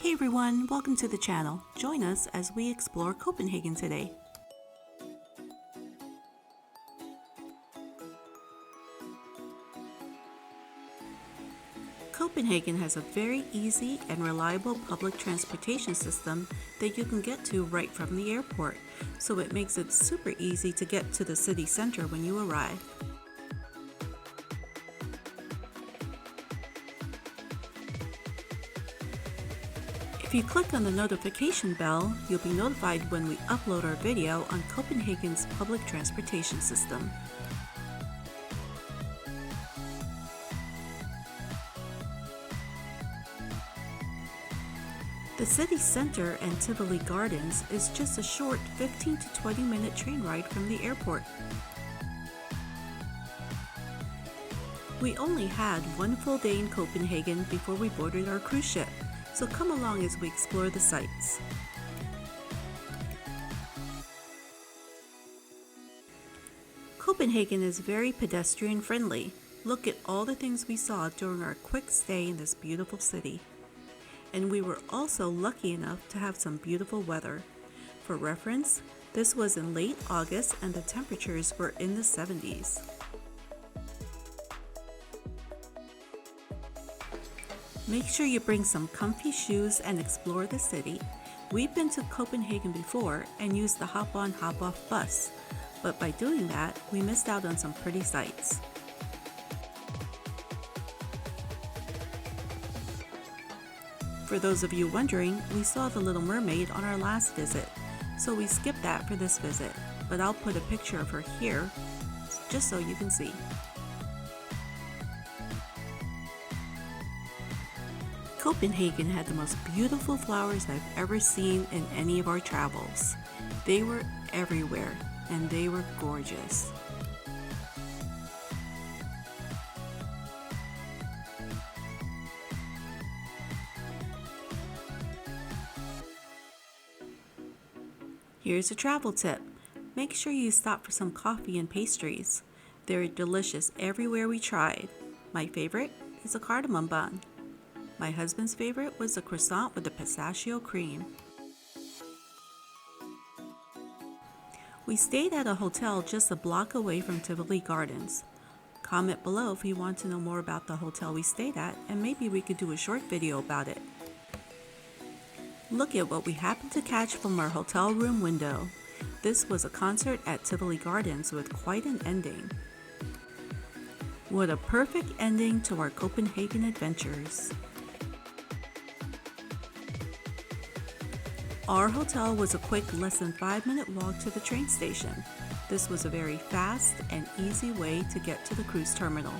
Hey everyone, welcome to the channel. Join us as we explore Copenhagen today. Copenhagen has a very easy and reliable public transportation system that you can get to right from the airport, so it makes it super easy to get to the city center when you arrive. If you click on the notification bell, you'll be notified when we upload our video on Copenhagen's public transportation system. The city center and Tivoli Gardens is just a short 15 to 20 minute train ride from the airport. We only had one full day in Copenhagen before we boarded our cruise ship, so come along as we explore the sights. Copenhagen is very pedestrian friendly. Look at all the things we saw during our quick stay in this beautiful city. And we were also lucky enough to have some beautiful weather. For reference, this was in late August and the temperatures were in the 70s. Make sure you bring some comfy shoes and explore the city. We've been to Copenhagen before and used the hop-on hop-off bus, but by doing that, we missed out on some pretty sights. For those of you wondering, we saw the Little Mermaid on our last visit, so we skipped that for this visit, but I'll put a picture of her here just so you can see. Copenhagen had the most beautiful flowers I've ever seen in any of our travels. They were everywhere, and they were gorgeous. Here's a travel tip. Make sure you stop for some coffee and pastries. They're delicious everywhere we tried. My favorite is a cardamom bun. My husband's favorite was a croissant with a pistachio cream. We stayed at a hotel just a block away from Tivoli Gardens. Comment below if you want to know more about the hotel we stayed at, and maybe we could do a short video about it. Look at what we happened to catch from our hotel room window. This was a concert at Tivoli Gardens with quite an ending. What a perfect ending to our Copenhagen adventures. Our hotel was a quick less than 5-minute walk to the train station. This was a very fast and easy way to get to the cruise terminal.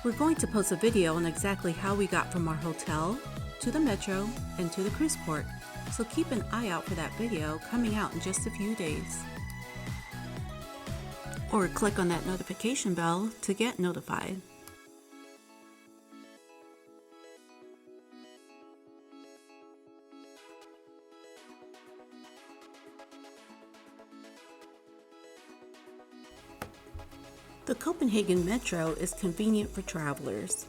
We're going to post a video on exactly how we got from our hotel to the metro and to the cruise port, so keep an eye out for that video coming out in just a few days. Or click on that notification bell to get notified. The Copenhagen Metro is convenient for travelers.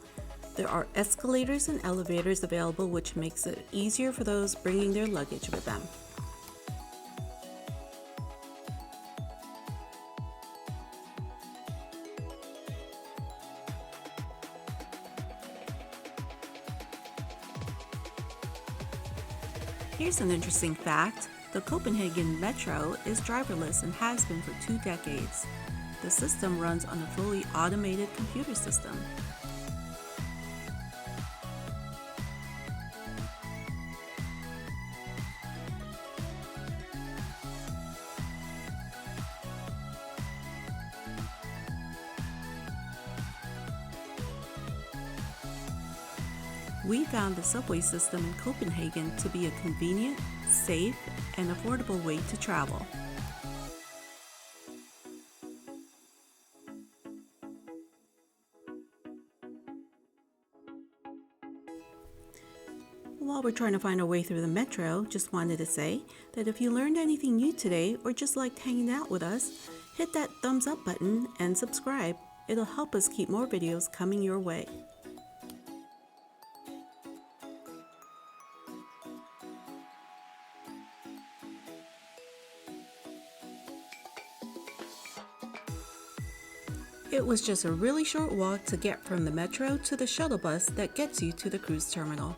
There are escalators and elevators available, which makes it easier for those bringing their luggage with them. Here's an interesting fact. The Copenhagen Metro is driverless and has been for 2 decades. The system runs on a fully automated computer system. We found the subway system in Copenhagen to be a convenient, safe, and affordable way to travel. While we're trying to find our way through the metro, just wanted to say that if you learned anything new today or just liked hanging out with us, hit that thumbs up button and subscribe. It'll help us keep more videos coming your way. It was just a really short walk to get from the metro to the shuttle bus that gets you to the cruise terminal.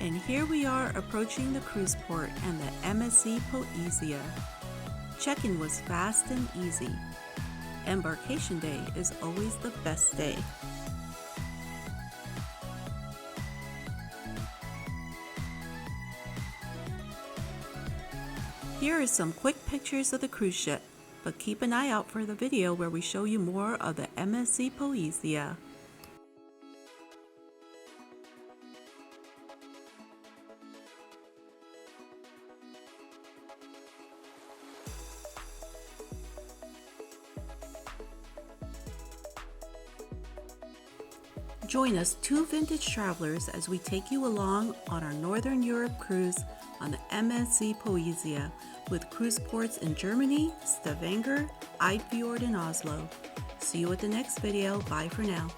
And here we are approaching the cruise port and the MSC Poesia. Check-in was fast and easy. Embarkation day is always the best day. Here are some quick pictures of the cruise ship, but keep an eye out for the video where we show you more of the MSC Poesia. Join us, two vintage travelers, as we take you along on our Northern Europe cruise on the MSC Poesia with cruise ports in Germany, Stavanger, Eidfjord, and Oslo. See you at the next video. Bye for now.